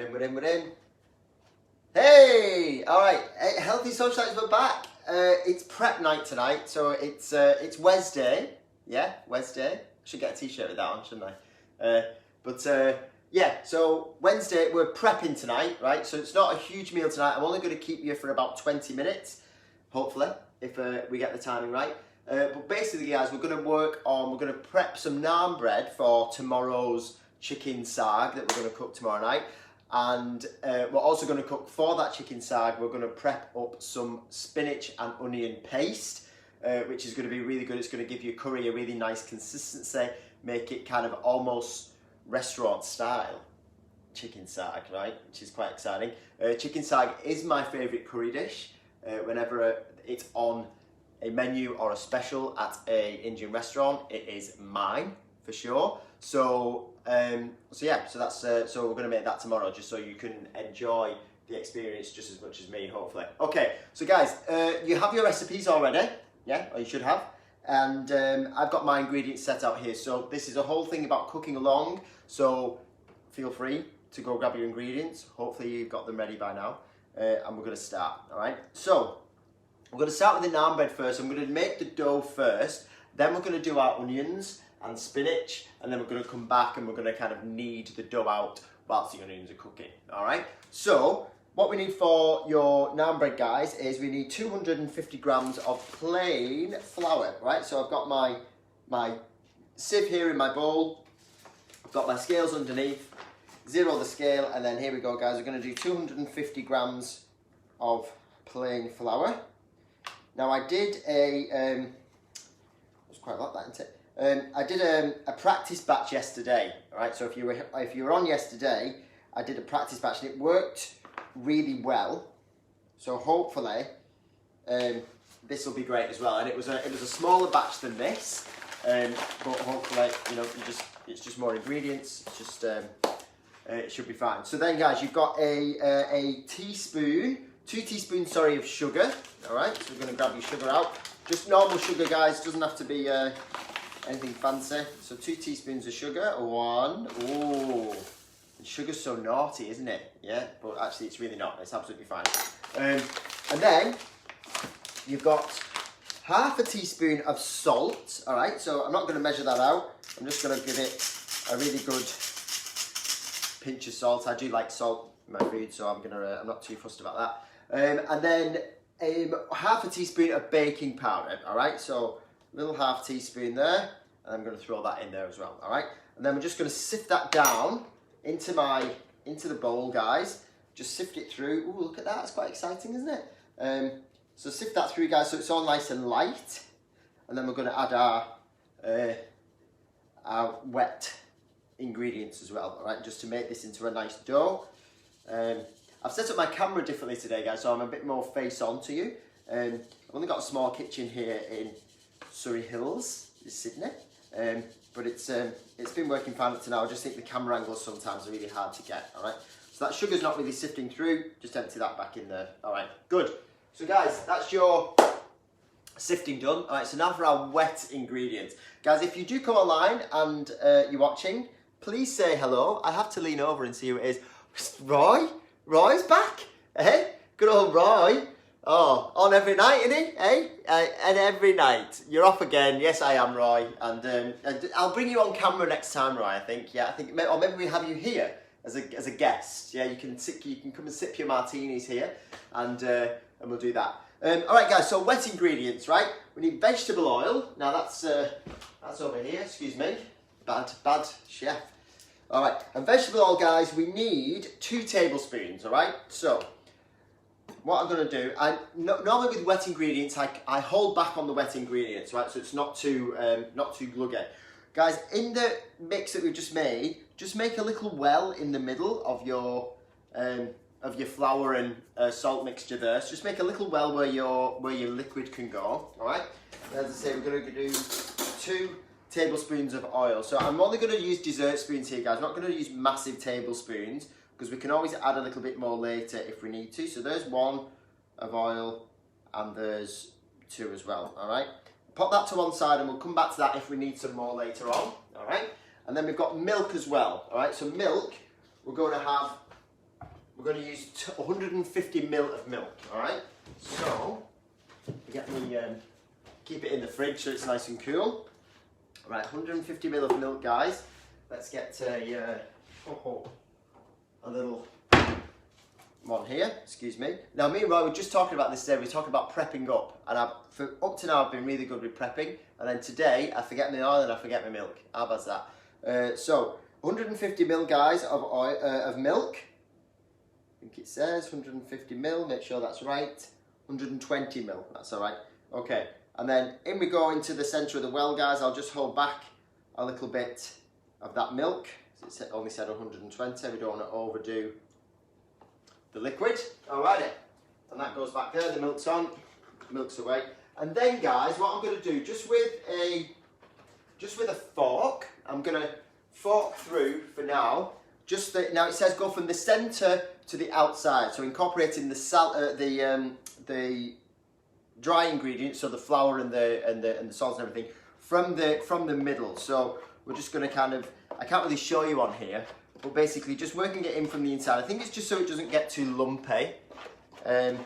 We're in. Hey! Alright, Healthy Socialites, we're back. It's prep night tonight, so it's Wednesday. Yeah, Wednesday. I should get a t-shirt with that on, shouldn't I? Yeah, so Wednesday, we're prepping tonight, right? So it's not a huge meal tonight. I'm only going to keep you for about 20 minutes, hopefully, if we get the timing right. But basically, guys, we're going to prep some naan bread for tomorrow's chicken saag that we're going to cook tomorrow night. And we're also going to cook, for that chicken saag, we're going to prep up some spinach and onion paste, which is going to be really good. It's going to give your curry a really nice consistency, make it kind of almost restaurant style chicken saag, right? Which is quite exciting. Chicken saag is my favourite curry dish. Whenever it's on a menu or a special at a Indian restaurant, it is mine for sure. So we're going to make that tomorrow, just so you can enjoy the experience just as much as me, hopefully. Okay, so guys, you have your recipes already, yeah, or you should have. And I've got my ingredients set out here. So this is a whole thing about cooking along. So feel free to go grab your ingredients. Hopefully you've got them ready by now. And we're going to start, all right? So we're going to start with the naan bread first. I'm going to make the dough first. Then we're going to do our onions and spinach. And then we're going to come back and we're going to kind of knead the dough out whilst the onions are cooking, all right? So what we need for your naan bread, guys, is we need 250 grams of plain flour, right? So I've got my sieve here in my bowl. I've got my scales underneath. Zero the scale, and then here we go, guys. We're going to do 250 grams of plain flour. Now I did it was quite a lot, that, isn't it? I did a practice batch yesterday, all right? So if you were on yesterday, I did a practice batch and it worked really well. So hopefully this will be great as well. And it was a smaller batch than this, but hopefully, you know, it's just more ingredients. It's just it should be fine. So then, guys, you've got a teaspoon, 2 teaspoons, sorry, of sugar. All right, so we're going to grab your sugar out. Just normal sugar, guys. Doesn't have to be anything fancy. So 2 teaspoons of sugar. 1. Ooh. Sugar's so naughty, isn't it? Yeah, but actually it's really not. It's absolutely fine. And then you've got half a teaspoon of salt. All right, so I'm not going to measure that out. I'm just going to give it a really good pinch of salt. I do like salt in my food, so I'm not too fussed about that. And then half a teaspoon of baking powder. All right, so a little half teaspoon there, and I'm going to throw that in there as well. All right, and then we're just going to sift that down into the bowl, guys. Just sift it through. Ooh, look at that. It's quite exciting, isn't it? So sift that through, guys, so it's all nice and light. And then we're going to add our wet ingredients as well, all right, just to make this into a nice dough. I've set up my camera differently today, guys, so I'm a bit more face on to you. I've only got a small kitchen here in Surrey Hills, in Sydney. But it's been working fine up to now. I just think the camera angles sometimes are really hard to get, all right? So that sugar's not really sifting through. Just empty that back in there. All right, good. So guys, that's your sifting done. All right, so now for our wet ingredients. Guys, if you do come online and you're watching, please say hello. I have to lean over and see who it is. Roy? Roy's back? Hey, good old Roy. Oh, on every night, isn't he? Eh? And every night. You're off again. Yes, I am, Roy. And I'll bring you on camera next time, Roy, I think. Yeah, or maybe we have you here as a guest. Yeah, you can come and sip your martinis here, and we'll do that. All right, guys, so wet ingredients, right? We need vegetable oil. Now, that's over here. Excuse me. Bad chef. All right, and vegetable oil, guys, we need 2 tablespoons, all right? So what I'm going to do, normally with wet ingredients, I hold back on the wet ingredients, right? So it's not too gluggy. Guys, in the mix that we've just made, just make a little well in the middle of your flour and salt mixture there. So just make a little well where your liquid can go, all right? And as I say, we're going to do 2 tablespoons of oil. So I'm only going to use dessert spoons here, guys. I'm not going to use massive tablespoons, because we can always add a little bit more later if we need to. So there's 1 of oil, and there's 2 as well, all right? Pop that to one side, and we'll come back to that if we need some more later on, all right? And then we've got milk as well, all right? So milk, we're going to have we're going to use 150 ml of milk, alright? So, get me, keep it in the fridge so it's nice and cool. Right, 150 ml of milk, guys. Let's get a little one here, excuse me. Now, me and Roy were just talking about this today. We were talking about prepping up, and up to now I've been really good with prepping, and then today I forget my oil and I forget my milk. How bad's that? So, 150 ml, guys, of oil, of milk. I think it says 150 ml, make sure that's right. 120 ml, that's all right. Okay, and then in we go into the centre of the well, guys. I'll just hold back a little bit of that milk. It only said 120, we don't want to overdo the liquid. Alrighty, and that goes back there, the milk's on, milk's away. And then, guys, what I'm going to do, just with a fork, I'm going to fork through for now. Now it says go from the centre to the outside, so incorporating the dry ingredients, so the flour and the salt and everything, from the middle. So we're just going to kind of, I can't really show you on here, but basically just working it in from the inside. I think it's just so it doesn't get too lumpy, and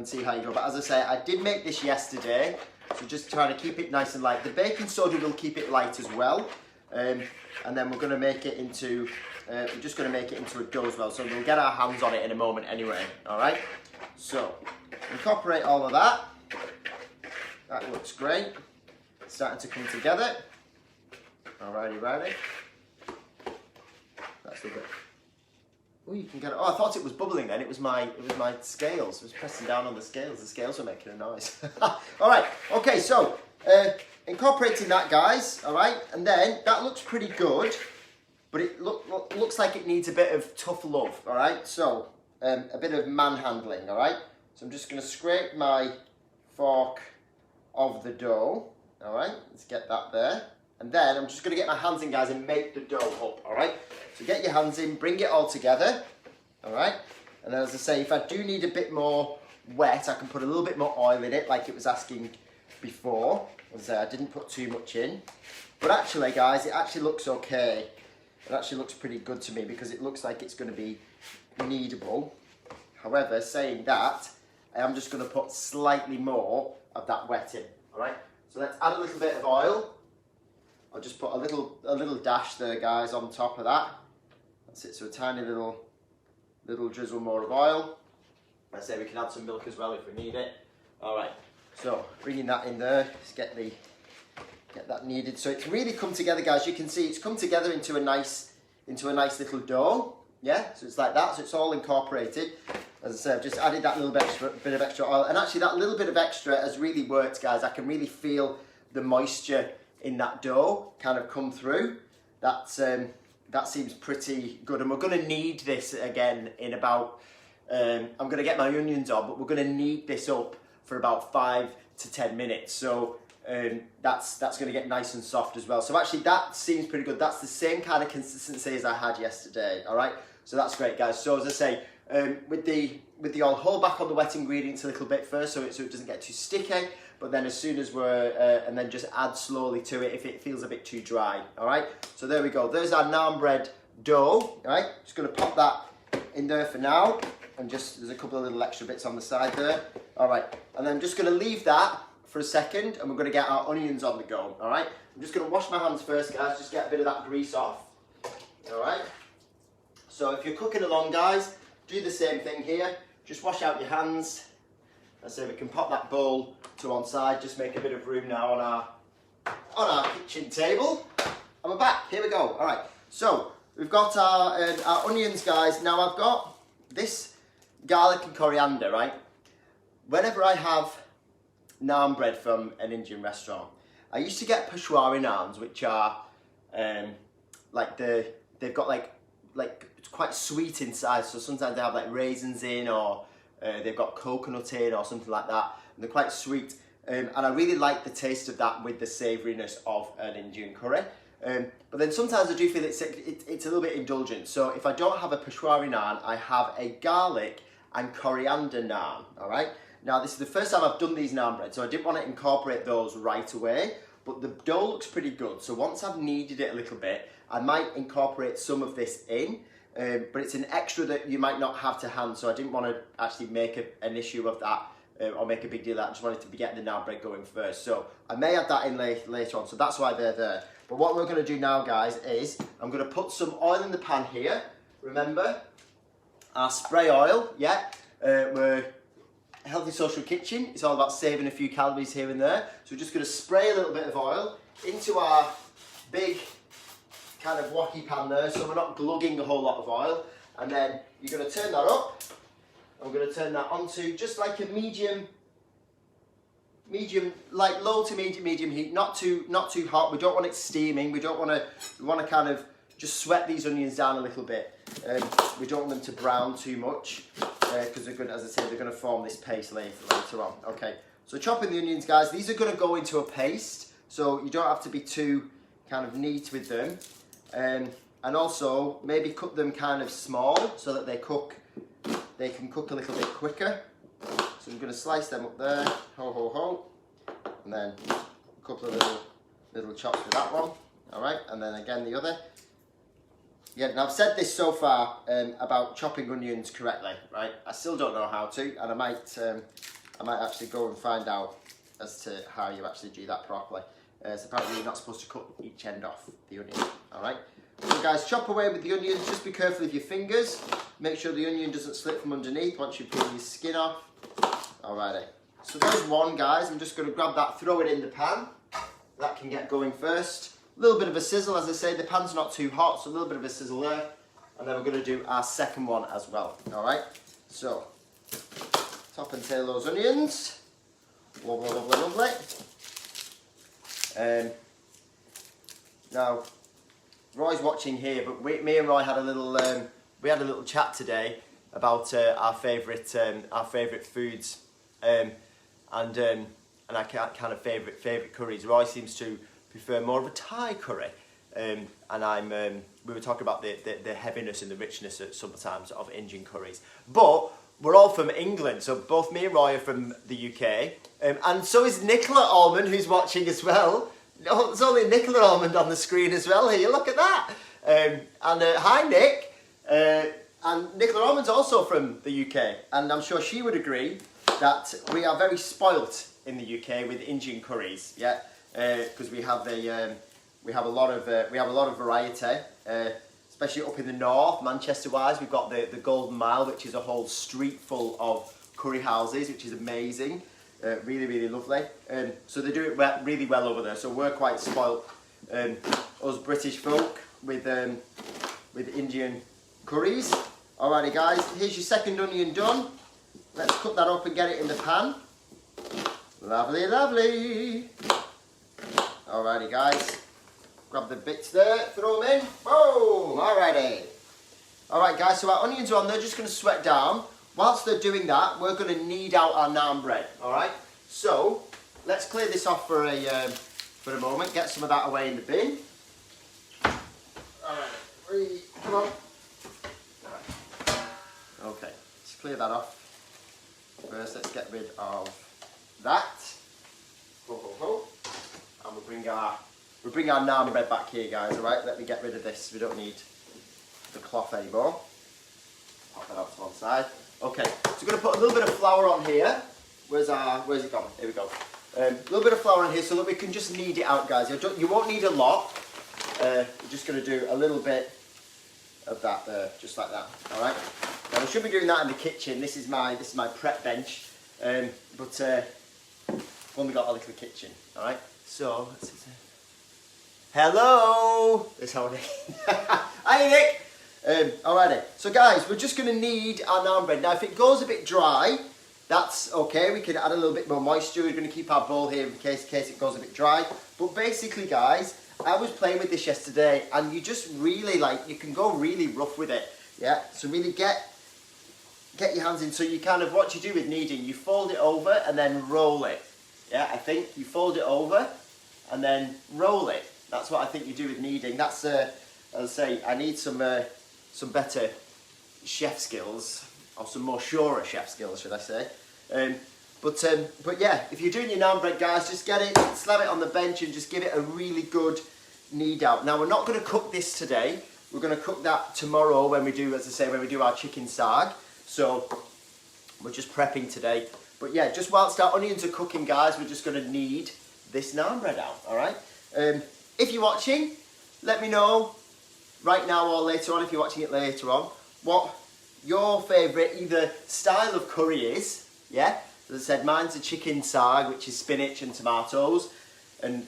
see how you go. But as I say, I did make this yesterday, so just trying to keep it nice and light. The baking soda will keep it light as well, and then we're going to make it into, we're just going to make it into a dough as well. So we'll get our hands on it in a moment anyway. All right. So incorporate all of that. That looks great. It's starting to come together. Alrighty, righty. That's the bit. Oh, you can get it. Oh, I thought it was bubbling then. It was my scales. I was pressing down on the scales. The scales were making a noise. All right. Okay. So incorporating that, guys. All right. And then that looks pretty good, but it looks like it needs a bit of tough love. All right. So a bit of manhandling. All right. So I'm just going to scrape my fork of the dough. All right. Let's get that there. And then I'm just going to get my hands in, guys, and make the dough up, all right? So get your hands in, bring it all together, all right? And then, as I say, if I do need a bit more wet, I can put a little bit more oil in it, like it was asking before. As I say, I didn't put too much in. But actually, guys, it actually looks okay. It actually looks pretty good to me because it looks like it's going to be kneadable. However, saying that, I am just going to put slightly more of that wet in, all right? So let's add a little bit of oil. I'll just put a little dash there, guys, on top of that. That's it, so a tiny little drizzle more of oil. I say we can add some milk as well if we need it. All right, so bringing that in there, just get that kneaded. So it's really come together, guys. You can see it's come together into a nice little dough. Yeah, so it's like that. So it's all incorporated. As I say, I've just added that little bit of extra oil, and actually that little bit of extra has really worked, guys. I can really feel the moisture in that dough kind of come through. That seems pretty good, and we're going to knead this again in about I'm going to get my onions on, but we're going to knead this up for about 5 to 10 minutes. So that's going to get nice and soft as well. So actually that seems pretty good. That's the same kind of consistency as I had yesterday. All right, so that's great, guys. So as I say, with the oil, hold back on the wet ingredients a little bit first, so it doesn't get too sticky. But then as soon as and then just add slowly to it if it feels a bit too dry, all right? So there we go. There's our naan bread dough, all right? Just gonna pop that in there for now. And just, there's a couple of little extra bits on the side there. All right, and then I'm just gonna leave that for a second, and we're gonna get our onions on the go, all right? I'm just gonna wash my hands first, guys, just get a bit of that grease off, all right? So if you're cooking along, guys, do the same thing here. Just wash out your hands. I say we can pop that bowl to one side, just make a bit of room now on our kitchen table. And we're back, here we go. All right, so we've got our onions, guys. Now I've got this garlic and coriander, right? Whenever I have naan bread from an Indian restaurant, I used to get Peshwari naans, which are they've got like it's quite sweet inside, so sometimes they have like raisins in, or they've got coconut in or something like that, and they're quite sweet, and I really like the taste of that with the savouriness of an Indian curry. But then sometimes I do feel it's a little bit indulgent, so if I don't have a Peshwari naan, I have a garlic and coriander naan, all right? Now this is the first time I've done these naan bread, so I didn't want to incorporate those right away, but the dough looks pretty good, so once I've kneaded it a little bit, I might incorporate some of this in. but it's an extra that you might not have to hand, so I didn't want to actually make an issue of that or make a big deal of that. I just wanted to get the naan bread going first. So I may add that in later on, so that's why they're there. But what we're going to do now, guys, is I'm going to put some oil in the pan here. Remember, our spray oil, yeah? We're Healthy Social Kitchen. It's all about saving a few calories here and there. So we're just going to spray a little bit of oil into our big kind of wacky pan there, so we're not glugging a whole lot of oil. And then you're going to turn that up. I'm going to turn that onto just like a medium, like low to medium heat, not too hot. We don't want it steaming. We want to kind of just sweat these onions down a little bit. We don't want them to brown too much because they're going, as I said, they're going to form this paste later on. Okay, so chopping the onions, guys. These are going to go into a paste, so you don't have to be too kind of neat with them. And also maybe cut them kind of small so that they can cook a little bit quicker. So I'm going to slice them up there, and then a couple of little chops with that one. All right, and then again the other. Yeah, now I've said this so far about chopping onions correctly, right? I still don't know how to, and I might actually go and find out as to how you actually do that properly. So apparently you're not supposed to cut each end off the onion, all right? So guys, chop away with the onions, just be careful of your fingers. Make sure the onion doesn't slip from underneath once you peel your skin off. Alrighty, so there's one, guys. I'm just going to grab that, throw it in the pan. That can get going first. A little bit of a sizzle, as I say, the pan's not too hot, so a little bit of a sizzle there. And then we're going to do our second one as well, alright? So, top and tail those onions. Lovely, lovely, lovely. Now, Roy's watching here, but me and Roy had a little chat today about our favourite foods and our kind of favourite curries. Roy seems to prefer more of a Thai curry, and we were talking about the heaviness and the richness sometimes of Indian curries. But we're all from England, so both me and Roy are from the UK, and so is Nicola Almond, who's watching as well. Oh, there's only Nicola Almond on the screen as well here, look at that. Hi Nick, and Nicola Almond's also from the UK, and I'm sure she would agree that we are very spoilt in the UK with Indian curries, yeah, because we have a lot of variety, especially up in the north, Manchester wise. We've got the Golden Mile, which is a whole street full of curry houses, which is amazing. Really, really lovely. So they do it really well over there. So we're quite spoilt, us British folk, with Indian curries. Alrighty, guys. Here's your second onion done. Let's cut that up and get it in the pan. Lovely, lovely. Alrighty, guys. Grab the bits there, throw them in. Boom. Alrighty. Alright, guys. So our onions are on. They're just going to sweat down. Whilst they're doing that, we're going to knead out our naan bread, all right? So, let's clear this off for a moment, get some of that away in the bin. All right, come on. Okay, let's clear that off. First, let's get rid of that. And we'll bring our naan bread back here, guys, all right? Let me get rid of this. We don't need the cloth anymore. Pop that off to one side. Okay, so we're going to put a little bit of flour on here. Where's it gone? Here we go. A little bit of flour on here so that we can just knead it out, guys. You won't need a lot. We're just going to do a little bit of that there, just like that. All right. Now we should be doing that in the kitchen. This is my prep bench, but we've only got a little kitchen. All right. So let's see. Hello. There's Tony. Hi, Nick. Alrighty, so guys, we're just going to knead our naan bread. Now if it goes a bit dry, that's okay, we can add a little bit more moisture. We're going to keep our bowl here in case it goes a bit dry. But basically, guys, I was playing with this yesterday, and you just really, you can go really rough with it, yeah? So really get your hands in. So you kind of, what you do with kneading, you fold it over and then roll it, yeah? I think you fold it over and then roll it. That's what I think you do with kneading. That's, as I say, I need some better chef skills, or some more surer chef skills, should I say. But yeah, if you're doing your naan bread, guys, just get it, slap it on the bench and just give it a really good knead out. Now, we're not going to cook this today. we're going to cook that tomorrow when we do, as I say, when we do our chicken saag. So we're just prepping today. But yeah, just whilst our onions are cooking, guys, we're just going to knead this naan bread out, all right? If you're watching, let me know right now or later on, if you're watching it later on, what your favourite either style of curry is, yeah? As I said, mine's a chicken saag, which is spinach and tomatoes and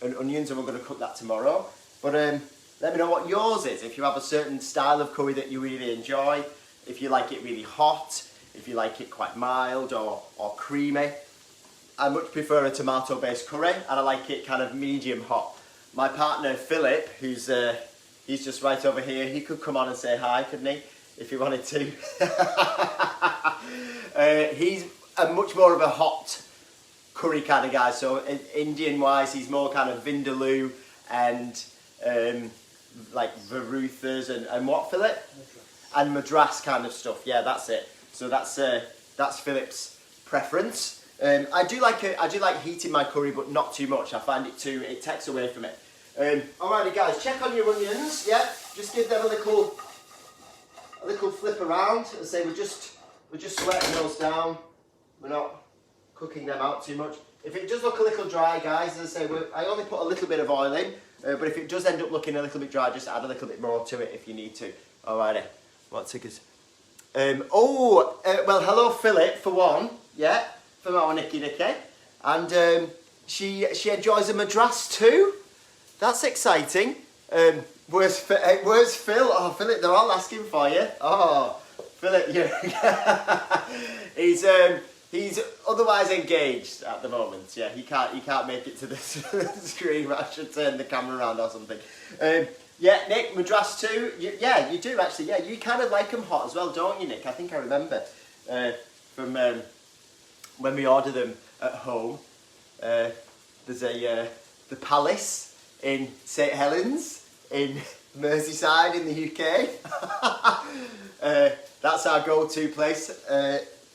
onions, and we're going to cook that tomorrow. But let me know what yours is, if you have a certain style of curry that you really enjoy, if you like it really hot, if you like it quite mild or creamy. I much prefer a tomato-based curry, and I like it kind of medium hot. My partner Philip, who's he's just right over here, he could come on and say hi, couldn't he, if he wanted to. He's a much more of a hot curry kind of guy, so Indian-wise, he's more kind of vindaloo and like Varuthas and what, Philip? Madras. And Madras kind of stuff. Yeah, that's it. So that's Philip's preference. I do like heating my curry, but not too much. I find it takes away from it. Alrighty, guys, check on your onions. Yeah, just give them a little flip around. As I say, we're just sweating those down. We're not cooking them out too much. If it does look a little dry, guys, as I say, I only put a little bit of oil in. But if it does end up looking a little bit dry, just add a little bit more to it if you need to. Alrighty, what tickers? Well, hello Philip for one, yeah, from our Nicky, and she enjoys a Madras too. That's exciting. Where's Phil? Oh, Philip, they're all asking for you. Oh, Philip, he's otherwise engaged at the moment. Yeah, he can't make it to the screen. But I should turn the camera around or something. Yeah, Nick, Madras too. Yeah, you do actually. Yeah, you kind of like them hot as well, don't you, Nick? I think I remember from when we order them at home. There's the Palace in St Helens in Merseyside in the UK. That's our go-to place,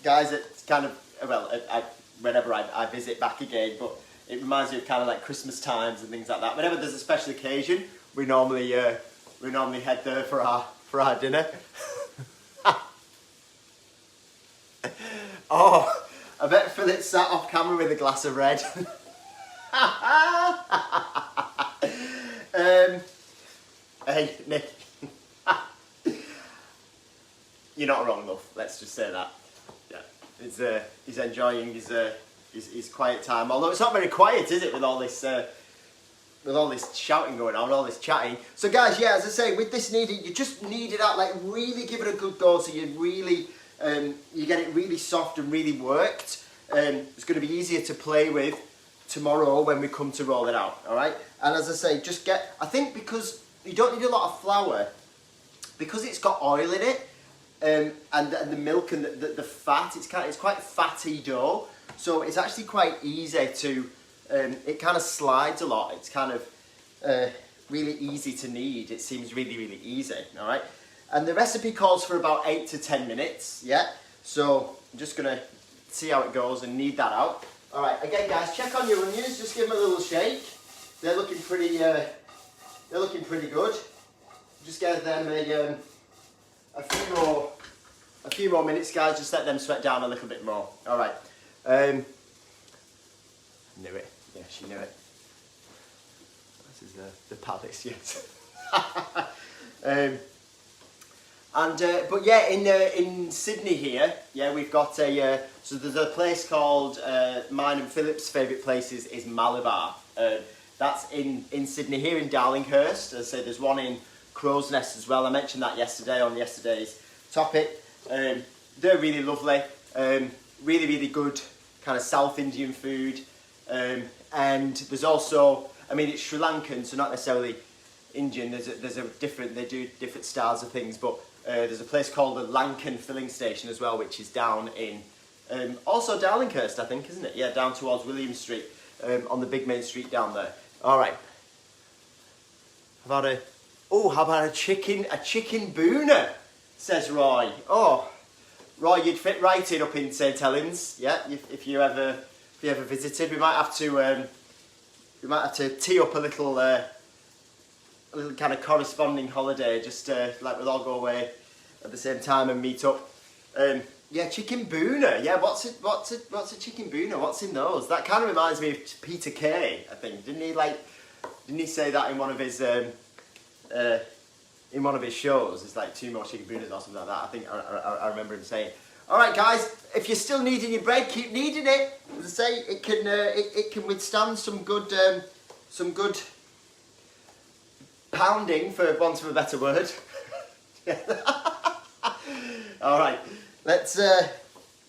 guys. It's kind of whenever I visit back again, but it reminds me of kind of like Christmas times and things like that. Whenever there's a special occasion, we normally head there for our dinner. Oh, I bet Philip sat off camera with a glass of red. Hey Nick, you're not wrong, love. Let's just say that. Yeah, he's enjoying his quiet time. Although it's not very quiet, is it, with all this shouting going on, all this chatting. So guys, yeah, as I say, with this kneading, you just knead it out, like really give it a good go, so you really you get it really soft and really worked. It's going to be easier to play with tomorrow when we come to roll it out. All right, and as I say, just I think because you don't need a lot of flour, because it's got oil in it, and the milk and the fat. It's quite fatty dough, so it's actually quite easy to. It kind of slides a lot. It's kind of really easy to knead. It seems really, really easy. All right, and the recipe calls for about 8 to 10 minutes. Yeah, so I'm just gonna see how it goes and knead that out. All right, again, guys, check on your onions. Just give them a little shake. They're looking pretty. They're looking pretty good. Just give them a few more minutes, guys. Just let them sweat down a little bit more. All right. Knew it. Yeah, she knew it. This is the Palace, yes. But yeah, in Sydney here, yeah, we've got so there's a place called mine and Philip's favourite place is Malabar. That's in Sydney here in Darlinghurst. As I say, there's one in Crow's Nest as well. I mentioned that yesterday on yesterday's topic. They're really lovely. Really, really good kind of South Indian food. And there's also, I mean, it's Sri Lankan, so not necessarily Indian. There's a different, they do different styles of things, but there's a place called the Lankan filling station as well, which is down in also Darlinghurst, I think, isn't it? Yeah, down towards William Street, on the big main street down there. All right. How about a chicken booner? Says Roy. Oh, Roy, you'd fit right in up in St Helens. Yeah, if you ever visited, we might have to tee up a little little kind of corresponding holiday, just like we'll all go away at the same time and meet up. Yeah, chicken boona. Yeah, what's a chicken boona? What's in those? That kind of reminds me of Peter Kay, I think. Didn't he say that in one of his shows? It's like 2 more chicken boonas or something like that. I think I remember him saying. All right, guys. If you're still kneading your bread, keep kneading it. As I say, it can withstand some good pounding, for want of a better word. All right. Let's,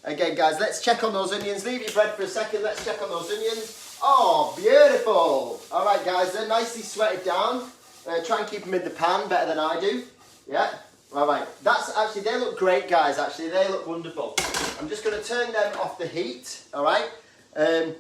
again guys, let's check on those onions. Leave your bread for a second, let's check on those onions. Oh, beautiful. All right guys, they're nicely sweated down. Try and keep them in the pan better than I do. Yeah, all right. That's actually, they look great guys, actually. They look wonderful. I'm just gonna turn them off the heat, all right? And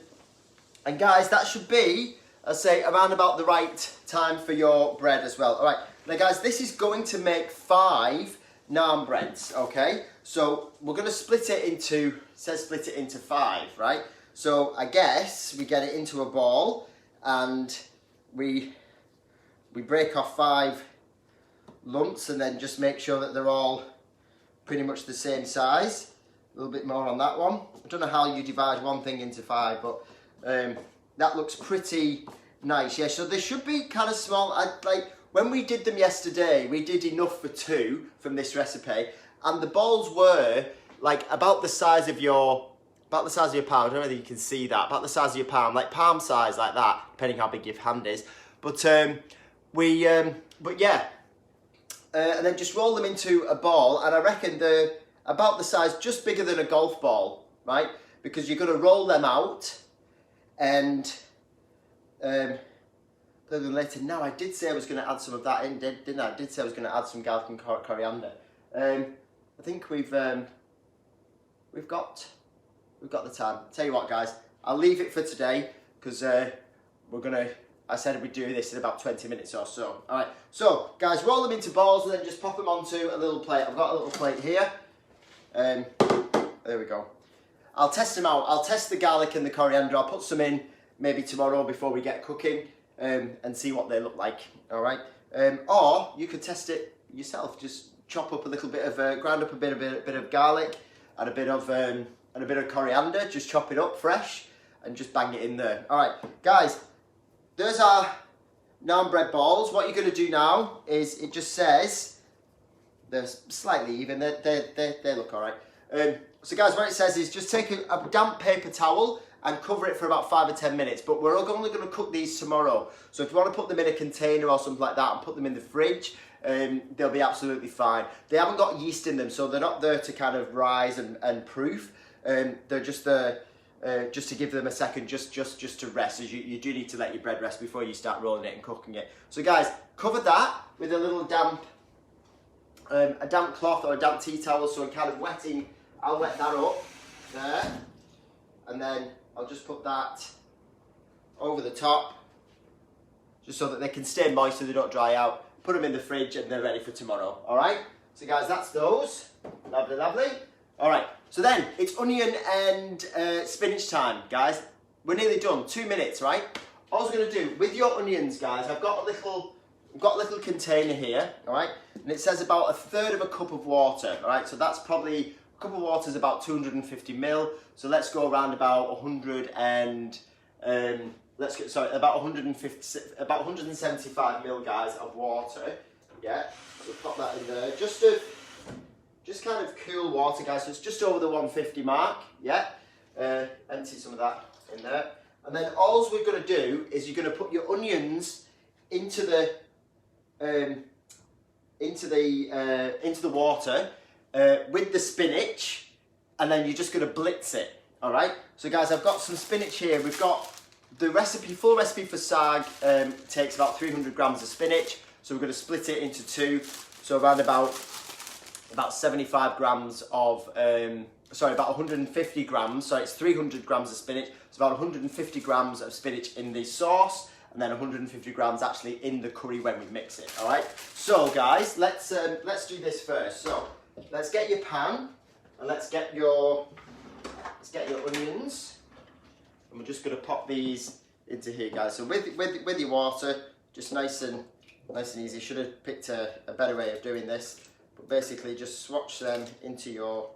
guys, that should be, I'll say, around about the right time for your bread as well. All right, now guys, this is going to make 5 naan breads, okay? So we're going to split it into, it says split it into 5, right? So I guess we get it into a ball and we break off 5 lumps and then just make sure that they're all pretty much the same size. A little bit more on that one. I don't know how you divide one thing into 5, but that looks pretty nice. Yeah, so they should be kind of small. When we did them yesterday, we did enough for 2 from this recipe, and the balls were like about the size of your palm. I don't know whether you can see that. About the size of your palm, like palm size, like that, depending how big your hand is. But yeah, and then just roll them into a ball, and I reckon they're about the size, just bigger than a golf ball, right? Because you're going to roll them out, and later. Now, I did say I was going to add some of that in, didn't I? I did say I was going to add some garlic and coriander. I think we've got the time. Tell you what, guys, I'll leave it for today because I said we'd do this in about 20 minutes or so. All right, so guys, roll them into balls and then just pop them onto a little plate. I've got a little plate here. There we go. I'll test them out. I'll test the garlic and the coriander. I'll put some in maybe tomorrow before we get cooking. And see what they look like, all right? Or you could test it yourself. Just chop up a little bit of, grind up a bit of garlic and a bit of coriander. Just chop it up fresh and just bang it in there. All right, guys, there's our naan bread balls. What you're going to do now is it just says they're slightly even. They look all right. So guys, what it says is just take a damp paper towel and cover it for about 5 or 10 minutes. But we're only going to cook these tomorrow. So if you want to put them in a container or something like that and put them in the fridge, they'll be absolutely fine. They haven't got yeast in them, so they're not there to kind of rise and proof. They're just there just to give them a second, just to rest. As you do need to let your bread rest before you start rolling it and cooking it. So guys, cover that with a little damp cloth or a damp tea towel. So I'm kind of wetting. I'll wet that up there, and then I'll just put that over the top, just so that they can stay moist so they don't dry out. Put them in the fridge and they're ready for tomorrow, all right? So guys, that's those. Lovely, lovely. All right, so then it's onion and spinach time, guys. We're nearly done, 2 minutes, right? All I was gonna do, with your onions, guys, I've got a little container here, all right? And it says about 1/3 of a cup of water, all right? So that's probably, a cup of water is about 250 ml. So let's go around about 100 and, about 175 ml, guys, of water. Yeah, so pop that in there. Just kind of cool water, guys. So it's just over the 150 mark. Yeah, empty some of that in there. And then all we're going to do is you're going to put your onions into the water with the spinach, and then you're just going to blitz it. All right. So guys, I've got some spinach here. We've got the full recipe for Saag takes about 300 grams of spinach. So we're going to split it into 2. So around about 75 grams of, about 150 grams. So it's 300 grams of spinach. It's about 150 grams of spinach in the sauce, and then 150 grams actually in the curry when we mix it. All right. So guys, let's do this first. So let's get your pan and let's get your onions. And we're just going to pop these into here, guys. So with your water, just nice and Nice and easy. Should have picked a better way of doing this, but basically just swatch them into your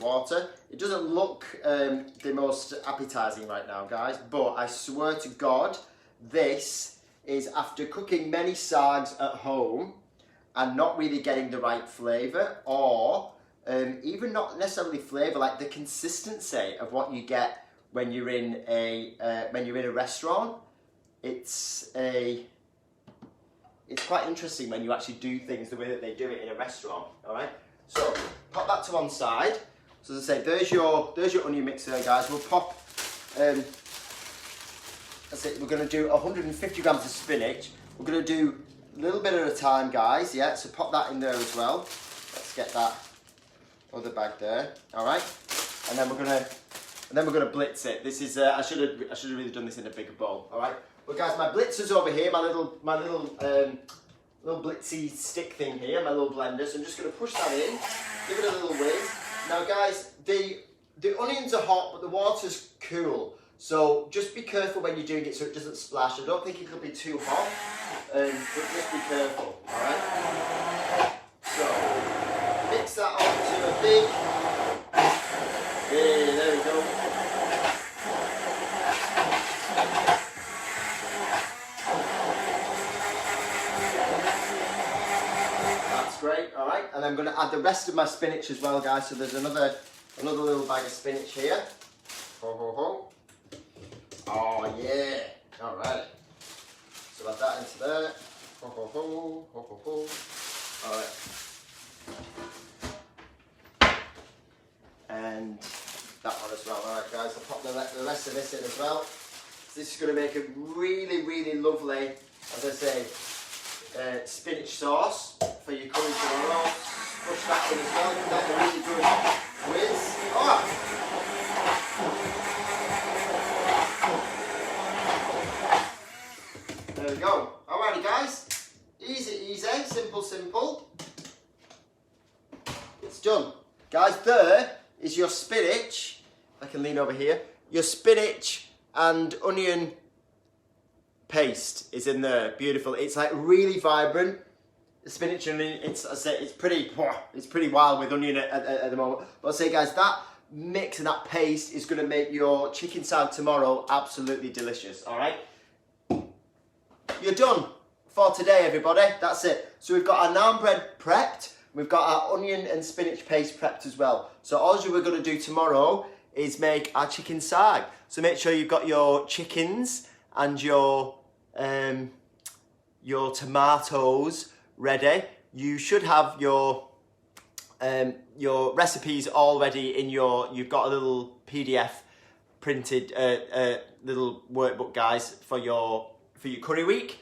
water. It doesn't look the most appetizing right now, guys, but I swear to God, this is after cooking many sags at home and not really getting the right flavour, or even not necessarily flavour, like the consistency of what you get when you're in a restaurant. It's quite interesting when you actually do things the way that they do it in a restaurant. All right, so pop that to one side. So as I say, there's your onion mix there, guys. We'll pop. That's it. We're going to do 150 grams of spinach. We're going to do a little bit at a time, guys. Yeah, so pop that in there as well. Let's get that other bag there. All right, and then we're gonna blitz it. This is I should have really done this in a bigger bowl. All right. But guys, my blitzer's over here, my little blitzy stick thing here, my little blender. So I'm just going to push that in, give it a little whiz. Now guys, the onions are hot, but the water's cool. So just be careful when you're doing it so it doesn't splash. I don't think it'll be too hot, but just be careful, all right? So mix that onto a big, there we go. Great, all right, and I'm going to add the rest of my spinach as well, guys. So there's another little bag of spinach here. Ho ho ho! Oh yeah! All right. So add that into there. Ho ho ho! Ho ho ho! All right. And that one as well. All right, guys. I'll pop the rest of this in as well. So this is going to make a really, really lovely, as I say, spinach sauce for your curry tomorrow. Push that in as well. Give that a really good whiz. Oh. There we go. Alrighty, guys. Easy, easy. Simple, simple. It's done. Guys, there is your spinach. I can lean over here. Your spinach and onion paste is in there. Beautiful. It's like really vibrant. The spinach and onion, it's pretty wild with onion at the moment. But I'll say, guys, that mix and that paste is going to make your chicken saag tomorrow absolutely delicious. All right, you're done for today, everybody. That's it. So we've got our naan bread prepped. We've got our onion and spinach paste prepped as well. So all we're going to do tomorrow is make our chicken saag. So make sure you've got your chickens and your tomatoes ready. You should have your recipes already in you've got a little PDF printed little workbook, guys, for your curry week.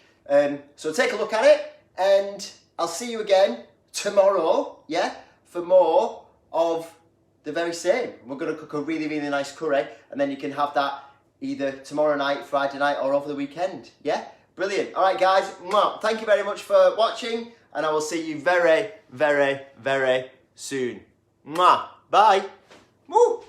So take a look at it, and I'll see you again tomorrow, yeah, for more of the very same. We're going to cook a really, really nice curry, and then you can have that either tomorrow night, Friday night, or over the weekend. Yeah? Brilliant. All right, guys. Thank you very much for watching, and I will see you very, very, very soon. Bye. Woo!